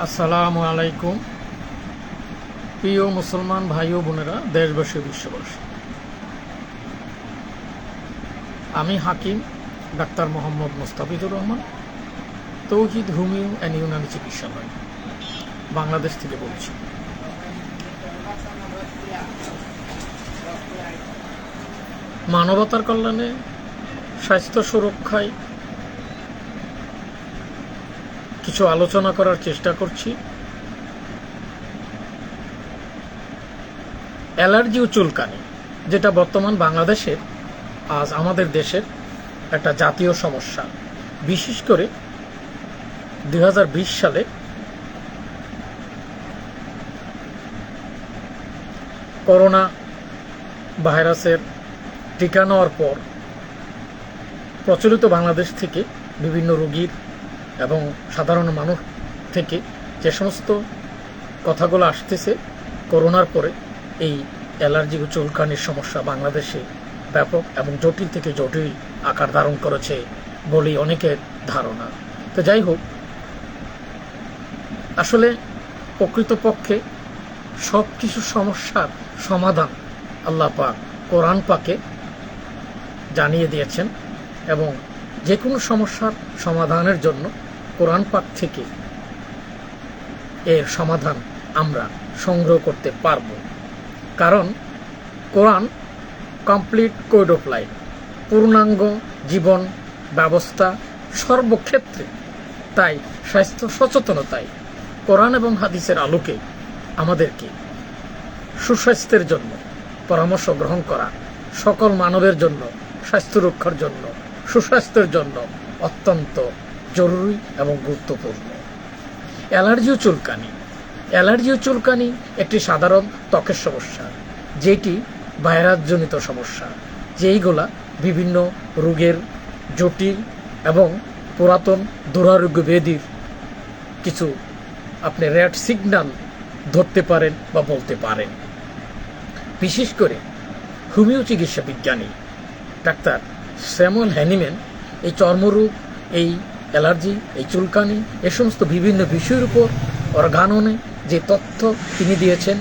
আসসালামু আলাইকুম। প্রিয় মুসলমান ভাই ও বোনেরা, দেশবাসী, বিশ্ববাসী, আমি হাকিম doctor Mohammad Mostafizur Rahman, Tauhid homeo and Unani চিকিৎসালয়, বাংলাদেশ থেকে বলছি। মানবতার কল্যাণে, স্বাস্থ্য সুরক্ষায় কিছু আলোচনা করার চেষ্টা করছি। অ্যালার্জি ও চুলকানি, যেটা বর্তমান বাংলাদেশের, আজ আমাদের দেশের একটা জাতীয় সমস্যা। বিশেষ করে 2020 সালে করোনা ভাইরাসের টিকা নেওয়ার পর প্রচলিত বাংলাদেশ থেকে বিভিন্ন রোগীর এবং সাধারণ মানুষ থেকে যে সমস্ত কথাগুলো আসতেছে, করোনার পরে এই অ্যালার্জি ও চুলকানির সমস্যা বাংলাদেশে ব্যাপক এবং জটিল থেকে জটিল আকার ধারণ করেছে বলেই অনেকের ধারণা। তো যাই হোক, আসলে প্রকৃতপক্ষে সব কিছু সমস্যার সমাধান আল্লাহ পাক কোরআন পাকে জানিয়ে দিয়েছেন, এবং যে কোনো সমস্যার সমাধানের জন্য কোরআন পাক থেকে এর সমাধান আমরা সংগ্রহ করতে পারব। কারণ কোরআন কমপ্লিট কোড অফ লাইফ, পূর্ণাঙ্গ জীবন ব্যবস্থা সর্বক্ষেত্রে। তাই স্বাস্থ্য সচেতনতায় কোরআন এবং হাদিসের আলোকে আমাদেরকে সুস্বাস্থ্যের জন্য পরামর্শ গ্রহণ করা সকল মানবের জন্য, স্বাস্থ্য রক্ষার জন্য, সুস্বাস্থ্যের জন্য অত্যন্ত জরুরি এবং গুরুত্বপূর্ণ। অ্যালার্জি ও চুলকানি একটি সাধারণ ত্বকের সমস্যা, যেটি ভাইরাসজনিত সমস্যা, যেইগুলা বিভিন্ন রোগের জটিল এবং পুরাতন দুরারোগ্য ব্যাধির কিছু আপনি রেড সিগন্যাল ধরতে পারেন বা বলতে পারেন। বিশেষ করে হোমিও চিকিৎসা বিজ্ঞানী ডাক্তার স্যামুয়েল হ্যানিম্যান এই চর্মরোগ, এই অ্যালার্জি, এই চুলকানি, এ সমস্ত বিভিন্ন বিষয়ের উপর অর্গাননে যে তথ্য তিনি দিয়েছেন,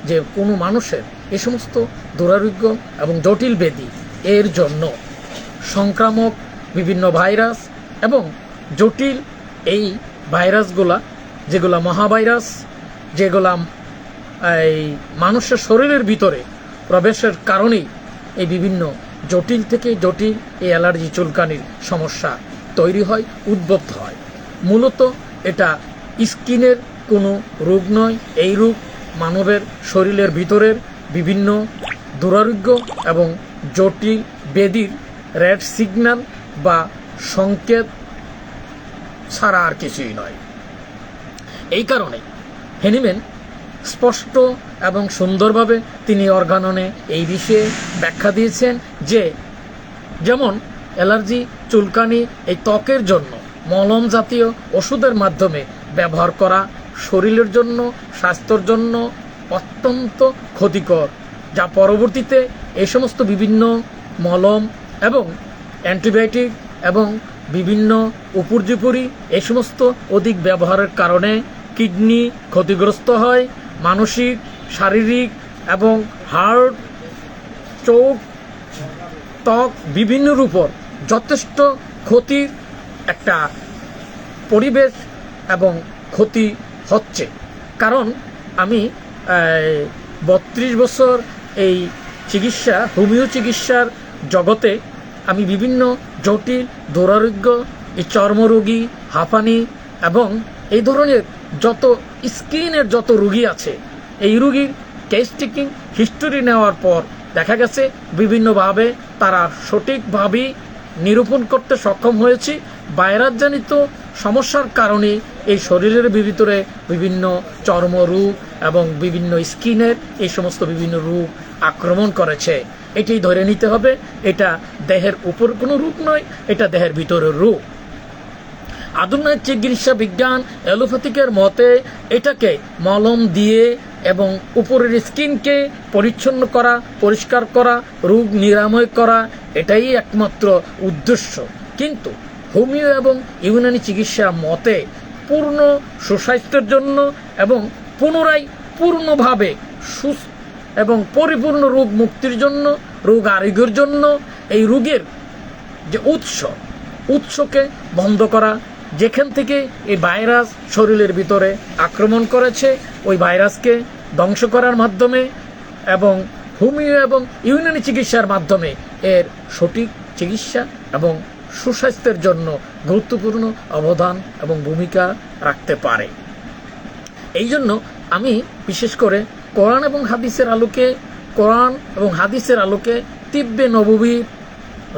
যে কোনো মানুষের এ সমস্ত দুরারোগ্য এবং জটিল ব্যাধি এর জন্য সংক্রামক বিভিন্ন ভাইরাস এবং জটিল এই ভাইরাসগুলা, যেগুলা মহাভাইরাস, যেগুলা এই মানুষের শরীরের ভিতরে প্রবেশের কারণেই এই বিভিন্ন জটিল থেকে জটিল এই অ্যালার্জি চুলকানির সমস্যা তৈরি হয়, উদ্ভব হয়। মূলত এটা স্কিনের কোনো রোগ নয়। এই রোগ মানবের শরীরের ভিতরের বিভিন্ন দুরারোগ্য এবং জটিল ব্যাধির রেড সিগন্যাল বা সংকেত ছাড়া আর কিছুই নয়। এই কারণে হ্যানিম্যান স্পষ্ট এবং সুন্দরভাবে তিনি অর্গাননে এই বিষয়ে ব্যাখ্যা দিয়েছেন যে, যেমন অ্যালার্জি চুলকানি এই ত্বকের জন্য মলম জাতীয় ওষুধের মাধ্যমে ব্যবহার করা শরীরের জন্য, স্বাস্থ্যের জন্য অত্যন্ত ক্ষতিকর, যা পরবর্তীতে এই সমস্ত বিভিন্ন মলম এবং অ্যান্টিবায়োটিক এবং বিভিন্ন উপর্যুপরি এই সমস্ত অধিক ব্যবহারের কারণে কিডনি ক্ষতিগ্রস্ত হয়, মানসিক, শারীরিক এবং হার্ট, চোখ, ত্বক বিভিন্নর উপর যথেষ্ট ক্ষতির একটা পরিবেশ এবং ক্ষতি হচ্ছে। কারণ আমি 32 বছর এই চিকিৎসা, হোমিও চিকিৎসার জগতে আমি বিভিন্ন জটিল দুরারোগ্য, এই চর্মরোগী, হাঁপানি এবং এই ধরনের যত স্কিনের যত রোগী আছে, এই রোগীর কেস টেকিং হিস্টোরি নেওয়ার পর দেখা গেছে বিভিন্নভাবে তারা সঠিকভাবেই নিরূপণ করতে সক্ষম হয়েছি ভাইরাসজনিত সমস্যার কারণে এই শরীরের ভিতরে বিভিন্ন চর্মরোগ এবং বিভিন্ন স্কিনের এই সমস্ত বিভিন্ন রোগ আক্রমণ করেছে। এটি ধরে নিতে হবে, এটা দেহের উপর কোনো রোগ নয়, এটা দেহের ভিতরের রোগ। আধুনিক চিকিৎসা বিজ্ঞান অ্যালোপ্যাথিকের মতে এটাকে মলম দিয়ে এবং উপরের স্কিনকে পরিচ্ছন্ন করা, পরিষ্কার করা, রোগ নিরাময় করা, এটাই একমাত্র উদ্দেশ্য। কিন্তু হোমিও এবং ইউনানি চিকিৎসা মতে পূর্ণ সুস্বাস্থ্যের জন্য এবং পুনরায় পূর্ণভাবে সুস্থ এবং পরিপূর্ণ রোগ মুক্তির জন্য, রোগ আরোগ্যের জন্য, এই রোগের যে উৎসকে বন্ধ করা, যেখান থেকে এই ভাইরাস শরীরের ভিতরে আক্রমণ করেছে ওই ভাইরাসকে ধ্বংস করার মাধ্যমে এবং হোমিও এবং ইউনানি চিকিৎসার মাধ্যমে এর সঠিক চিকিৎসা এবং সুস্বাস্থ্যের জন্য গুরুত্বপূর্ণ অবদান এবং ভূমিকা রাখতে পারে। এই জন্য আমি বিশেষ করে কোরআন এবং হাদিসের আলোকে তিব্বে নববী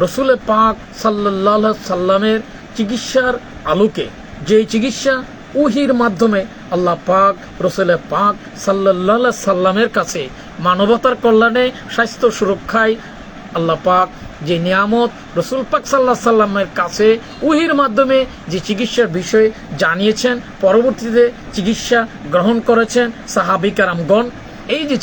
রসুল পাক সাল্লাল্লাহু সাল্লামের চিকিৎসার আলোকে, যে চিকিৎসা ওহীর মাধ্যমে আল্লাহ পাক রসুল পাক সাল্লাল্লাহু সাল্লামের কাছে মানবতার কল্যাণে, স্বাস্থ্য সুরক্ষায় আল্লাহ পাক যে নিয়ামত রসুল পাক সাল্লাল্লাহু সাল্লামের কাছে ওহীর মাধ্যমে যে চিকিৎসার বিষয়ে জানিয়েছেন, পরবর্তীতে চিকিৎসা গ্রহণ করেছেন সাহাবী কেরামগণ। এই যে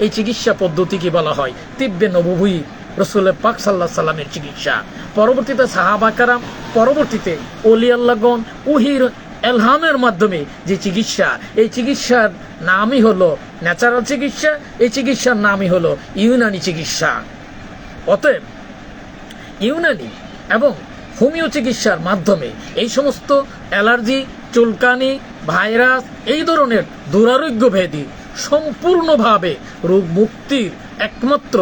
এই চিকিৎসা পদ্ধতিকে বলা হয় তিব্বে নববী রসুল পাক সাল্লাল্লাহু সাল্লামের চিকিৎসা। পরবর্তীতে সাহাবা কেরাম, পরবর্তীতে ওলি আল্লাহগণ ওহীর এলহামের মাধ্যমে যে চিকিৎসা, এই চিকিৎসার নামই হলো ন্যাচারাল চিকিৎসা, এই চিকিৎসার নামই হলো ইউনানি চিকিৎসা। অতএব ইউনানি এবং হোমিও চিকিৎসার মাধ্যমে এই সমস্ত অ্যালার্জি, চুলকানি, ভাইরাস, এই ধরনের দুরারোগ্য ব্যাধি সম্পূর্ণভাবে রোগ মুক্তির একমাত্র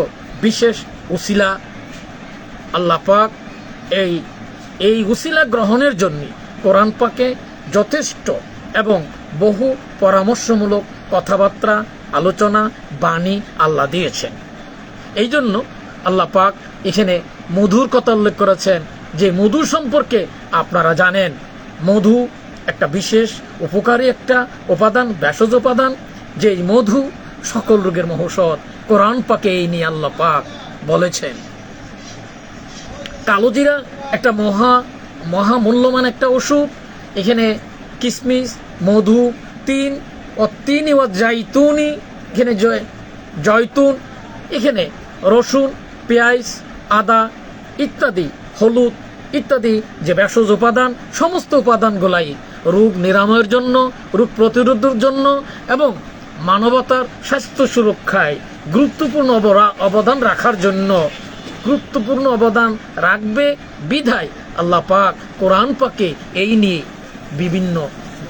বিশেষ উসিলা আল্লাহ পাক এই উসিলা গ্রহণের জন্য কোরআন পাকে যথেষ্ট এবং বহু পরামর্শমূলক কথাবার্তা, আলোচনা, বাণী আল্লাহ দিয়েছেন। এই জন্য আল্লাহ পাক এখানে মধুর কথা উল্লেখ করেছেন, যে মধু সম্পর্কে আপনারা জানেন মধু একটা বিশেষ উপকারী একটা উপাদান, ভেষজ উপাদান, যে মধু সকল রোগের মহৌষধ। কোরআন পাকে এই নিয়ে আল্লাহ পাক বলেছেন। কালোজিরা একটা মহা মূল্যবান একটা ওষুধ। এখানে কিশমিশ, মধু, তিন ও জাইতুনি, এখানে জয়তুন, এখানে রসুন, পেঁয়াজ, আদা ইত্যাদি, হলুদ ইত্যাদি যে ভেষজ উপাদান, সমস্ত উপাদানগুলাই রোগ নিরাময়ের জন্য, রোগ প্রতিরোধের জন্য এবং মানবতার স্বাস্থ্য সুরক্ষায় গুরুত্বপূর্ণ অবদান রাখার জন্য গুরুত্বপূর্ণ অবদান রাখবে বিধায় আল্লাহ পাক কোরআন পাকে এই নিয়ে বিভিন্ন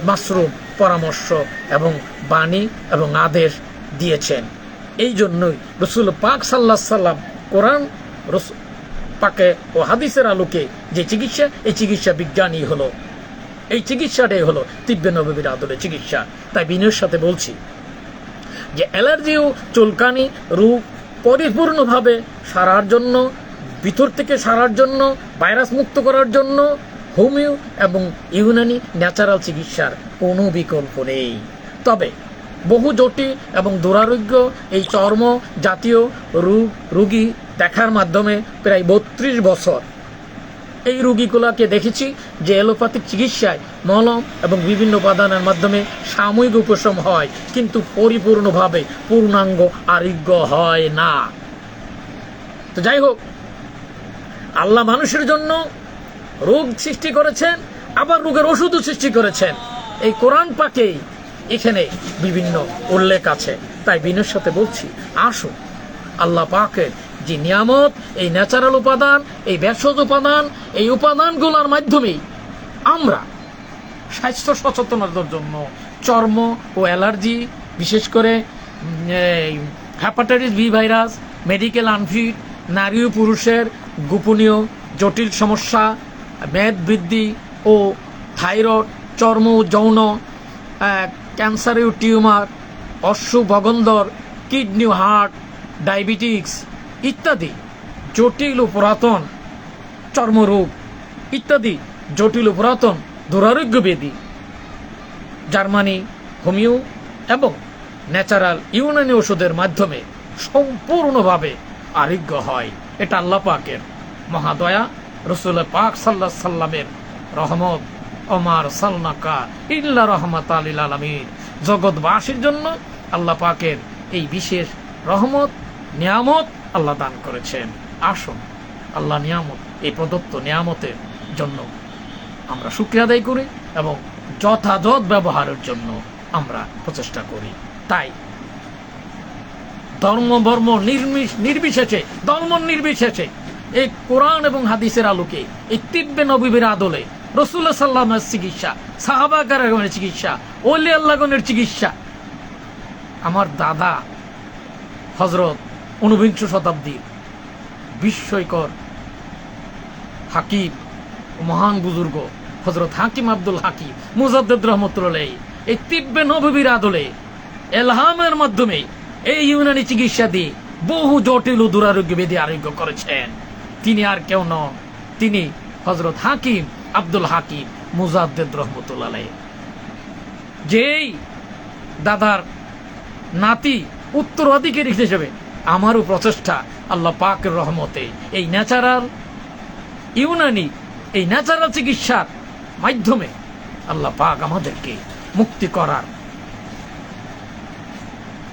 মাশরুম পরামর্শ এবং বাণী এবং আদেশ দিয়েছেন। এই জন্যই রসুল পাক সাল্লাল্লাহু আলাইহি সাল্লাম কোরআন পাকে ও হাদিসের আলোকে যে চিকিৎসা, এই চিকিৎসা বিজ্ঞানী হলো, এই চিকিৎসাটাই হলো তিব্বে নববীর আদলের চিকিৎসা। তাই বিনয়ের সাথে বলছি যে অ্যালার্জি ও চুলকানি রোগ পরিপূর্ণভাবে সারার জন্য, ভিতর থেকে সারার জন্য, ভাইরাস মুক্ত করার জন্য হোমিও এবং ইউনানি ন্যাচারাল চিকিৎসার কোনো বিকল্প নেই। তবে বহু জটিল এবং দুরারোগ্য এই চর্ম জাতীয় রোগী দেখার মাধ্যমে প্রায় 32 বছর এই রোগীগুলোকে দেখেছি যে এলোপ্যাথিক চিকিৎসায় মলম এবং বিভিন্ন উপাদানের মাধ্যমে সাময়িক উপশম হয়, কিন্তু পরিপূর্ণভাবে পূর্ণাঙ্গ আরোগ্য হয় না। তো যাই হোক, আল্লাহ মানুষের জন্য রোগ সৃষ্টি করেছেন, আবার রোগের ওষুধও সৃষ্টি করেছেন। এই কোরআন পাকেই এখানে বিভিন্ন উল্লেখ আছে। তাই বিনয়ের সাথে বলছি, আসুন আল্লাহ পাকের যে নিয়ামত, এই ন্যাচারাল উপাদান, এই ভেষজ উপাদান, এই উপাদানগুলোর মাধ্যমেই আমরা স্বাস্থ্য সচেতনতার জন্য চর্ম ও অ্যালার্জি, বিশেষ করে hepatitis B virus, medical unfit, নারী ও পুরুষের গোপনীয় জটিল সমস্যা, মেদ বৃদ্ধি ও থাইরয়েড, চর্ম ও যৌন, ক্যান্সার ও টিউমার, অশ্ব ভগন্দর, কিডনি ও হার্ট, ডায়াবেটিক্স ইত্যাদি জটিল ও পুরাতন চর্মরোগ ইত্যাদি জটিল ও পুরাতন দুরারোগ্য ব্যাধি জার্মানি হোমিও এবং ন্যাচারাল ইউনানি ওষুধের মাধ্যমে সম্পূর্ণভাবে আরোগ্য হয়। এটা আল্লাহ পাকের মহাদয়া, রসুল পাক সাল্লাল্লাহু আলাইহি সাল্লামের রহমত। ওমার সালনাকা ইল্লা রাহমাতাল লিল আলামিন। জগৎবাসীর জন্য আল্লাহ পাকের এই বিশেষ রহমত, নিয়ামত আল্লাহ দান করেছেন। আসুন আল্লাহ নিয়ামত, এই প্রদত্ত নিয়ামতের জন্য আমরা শুকরিয়া আদায় করি এবং যথাযথ ব্যবহারের জন্য আমরা প্রচেষ্টা করি। তাই ধর্ম বর্ম নির্বিশেষে, ধর্ম নির্বিশেষে এই কোরআন এবং হাদিসের আলোকে, এই তিব্বে নবীর আদলে রাসূলুল্লাহ সাল্লাল্লাহু আলাইহি ওয়াসাল্লামের চিকিৎসা, সাহাবা কেরামের চিকিৎসা, ওলি আল্লাহগণের চিকিৎসা, আমার দাদা হযরত ঊনবিংশ শতাব্দীর বিস্ময়কর হাকিম, মহান বুজুর্গ হযরত হাকিম আব্দুল হাকিম মুজাদ্দিদ রাহমাতুল্লাহ আলাইহি এই তিব্বে নবীর আদলে ইলহামের মাধ্যমে এই ইউনানি চিকিৎসা দিয়ে বহু জটিল ও দুরারোগ্য ব্যাধি আরোগ্য করেছেন। তিনি আর কেউ নন, তিনি হযরত হাকিম আব্দুল হাকিম মুজাদ্দিদ রাহমাতুল্লাহ আলাইহি। যেই দাদার নাতি উত্তরাধিকারী হিসেবে আমারও প্রচেষ্টা আল্লাহ পাকের রহমতে এই ন্যাচারাল ইউনানি, এই ন্যাচারাল চিকিৎসার মাধ্যমে আল্লাহ পাক আমাদেরকে মুক্তি করার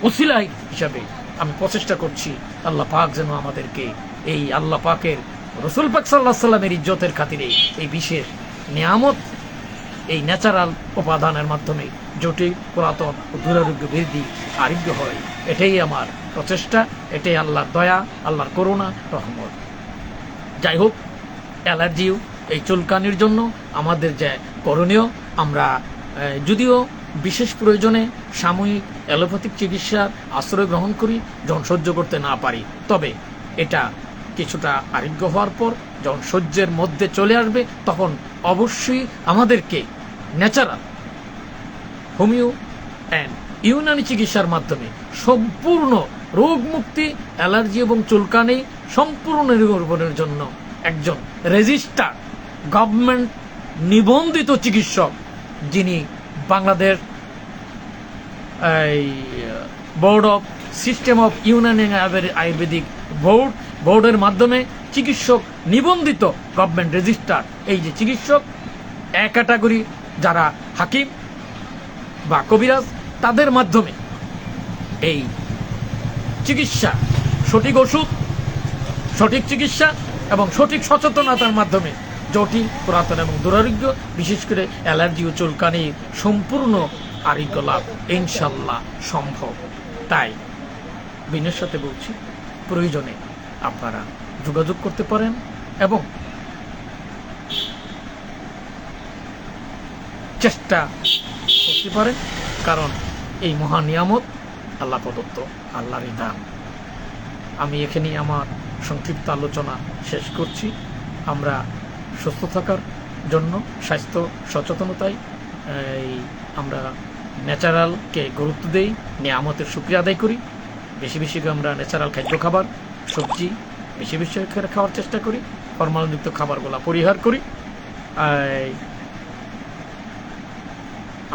ওসিলা হিসাবে আমি প্রচেষ্টা করছি। আল্লাহ পাক যেন আমাদেরকে এই আল্লাহ পাকের রাসূল পাক সাল্লাল্লাহু আলাইহি সাল্লামের ইজ্জতের খাতিরে এই বিশেষ নিয়ামত, এই ন্যাচারাল উপাদানের মাধ্যমে জটিল, পুরাতন ও দুরারোগ্য বৃদ্ধি আরোগ্য হয়। এটাই আমার প্রচেষ্টা, এটাই আল্লাহর দয়া, আল্লাহর করুণা, রহমত। যাই হোক, অ্যালার্জিও এই চুলকানির জন্য আমাদের যে করণীয়, আমরা যদিও বিশেষ প্রয়োজনে সাময়িক অ্যালোপ্যাথিক চিকিৎসার আশ্রয় গ্রহণ করি, যখন সহ্য করতে না পারি, তবে এটা কিছুটা আরোগ্য হওয়ার পর যখন সহ্যের মধ্যে চলে আসবে, তখন অবশ্যই আমাদেরকে ন্যাচারাল হোমিও অ্যান্ড ইউনানি চিকিৎসার মাধ্যমে সম্পূর্ণ রোগ মুক্তি, অ্যালার্জি এবং চুলকানি সম্পূর্ণ নির্মূলের জন্য একজন রেজিস্টার গভর্নমেন্ট নিবন্ধিত চিকিৎসক, যিনি Bangladesh board of system of Unani Ayurvedic বোর্ডের মাধ্যমে চিকিৎসক নিবন্ধিত গভর্নমেন্ট রেজিস্টার এই যে চিকিৎসক, এক ক্যাটাগরি যারা হাকিম বা কবিরাজ, তাদের মাধ্যমে এই চিকিৎসা, সঠিক ওষুধ, সঠিক চিকিৎসা এবং সঠিক সচেতনতার মাধ্যমে জটিল, পুরাতন এবং দুরারোগ্য, বিশেষ করে অ্যালার্জি ও চুলকানির সম্পূর্ণ আরোগ্য লাভ ইনশাল্লাহ সম্ভব। তাই বিনয়ের সাথে বলছি, প্রয়োজনে আপনারা যোগাযোগ করতে পারেন এবং চেষ্টা করতে পারেন, কারণ এই মহা নিয়ামত আল্লাহ প্রদত্ত, আল্লাহরই দান। আমি এখানেই আমার সংক্ষিপ্ত আলোচনা শেষ করছি। আমরা সুস্থ থাকার জন্য স্বাস্থ্য সচেতনতায় আমরা ন্যাচারালকে গুরুত্ব দেই, নিয়ামতের শুকরিয়া আদায় করি, বেশি বেশি আমরা ন্যাচারাল খাদ্য খাবার, সবজি বেশি বেশি খাওয়ার চেষ্টা করি, ফরমালিনযুক্ত খাবারগুলো পরিহার করি।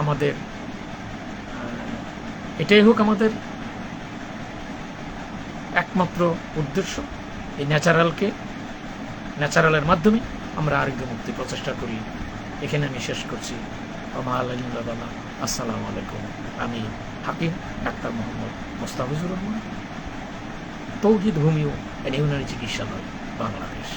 আমাদের এটাই হোক আমাদের একমাত্র উদ্দেশ্য, এই ন্যাচারালের মাধ্যমে আমরা আরোগ্য মুক্তি প্রচেষ্টা করি। এখানে আমি শেষ করছি। আসসালামু আলাইকুম। আমি হাকিম doctor Mohammad Mostafizur Rahman, Tauhid homeo and Unani চিকিৎসালয়, বাংলাদেশ।